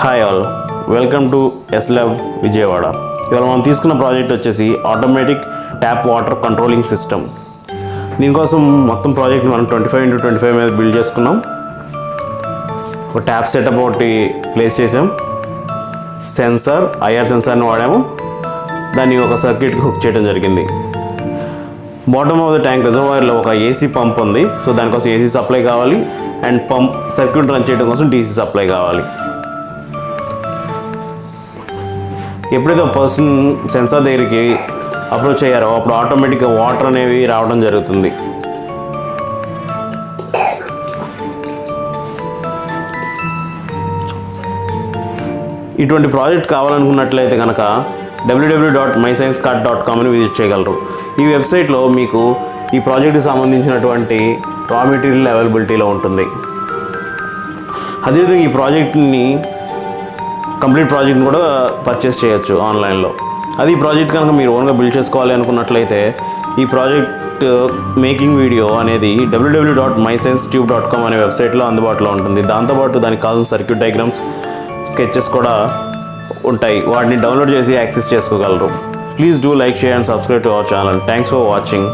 Hi all, welcome to ఎస్లాబ్ Vijayawada. ఇవాళ మనం తీసుకున్న ప్రాజెక్ట్ వచ్చేసి automatic tap water controlling system. దీనికోసం మొత్తం ప్రాజెక్ట్ మనం 25x25 మీద బిల్డ్ చేసుకున్నాం. ఒక ట్యాప్ సెటప్ ఒకటి ప్లేస్ చేసాం, సెన్సార్ ఐఆర్ సెన్సార్ని వాడాము, దాన్ని ఒక సర్క్యూట్కి హుక్ చేయడం జరిగింది. బాటమ్ ఆఫ్ ద ట్యాంక్ రిజర్వాయర్లో ఒక ఏసీ పంప్ ఉంది. సో దానికోసం ఏసీ సప్లై కావాలి అండ్ పంప్ సర్క్యూట్ రన్ చేయడం కోసం డీసీ సప్లై కావాలి. ఎప్పుడైతే ఒక పర్సన్ సెన్సార్ దగ్గరికి అప్రోచ్ అయ్యారో అప్పుడు ఆటోమేటిక్గా వాటర్ అనేవి రావడం జరుగుతుంది. ఇటువంటి ప్రాజెక్ట్ కావాలనుకున్నట్లయితే కనుక www.mysciencecart.com అని విజిట్ చేయగలరు. ఈ వెబ్సైట్లో మీకు ఈ ప్రాజెక్ట్కి సంబంధించినటువంటి రా మెటీరియల్ అవైలబిలిటీలో ఉంటుంది. అదేవిధంగా ఈ ప్రాజెక్ట్ని కంప్లీట్ ప్రాజెక్ట్ని కూడా పర్చేస్ చేయొచ్చు ఆన్లైన్లో. అది ఈ ప్రాజెక్ట్ కనుక మీరు ఓన్గా బిల్డ్ చేసుకోవాలి అనుకున్నట్లయితే ఈ ప్రాజెక్ట్ మేకింగ్ వీడియో అనేది www.mysciencetube.com అనే వెబ్సైట్లో అందుబాటులో ఉంటుంది. దాంతోపాటు దానికి కావాల్సిన సర్క్యూట్ డయాగ్రామ్స్, స్కెచెస్ కూడా ఉంటాయి. వాటిని డౌన్లోడ్ చేసి యాక్సెస్ చేసుకోగలరు. Please do like, share and subscribe to our channel. Thanks for watching.